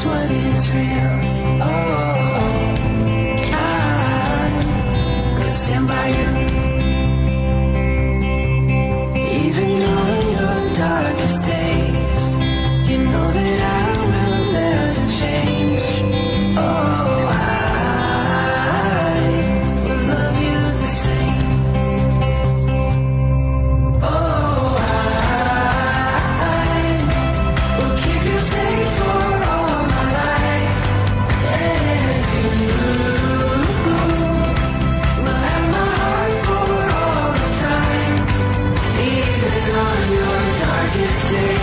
what is real. Oh, I'm gonna stand by you, even on your darkest days. You know that I will never change. Oh, I will love you the same. Oh, I will keep you safe for all my life. And you will have my heart for all the time, even on your darkest days.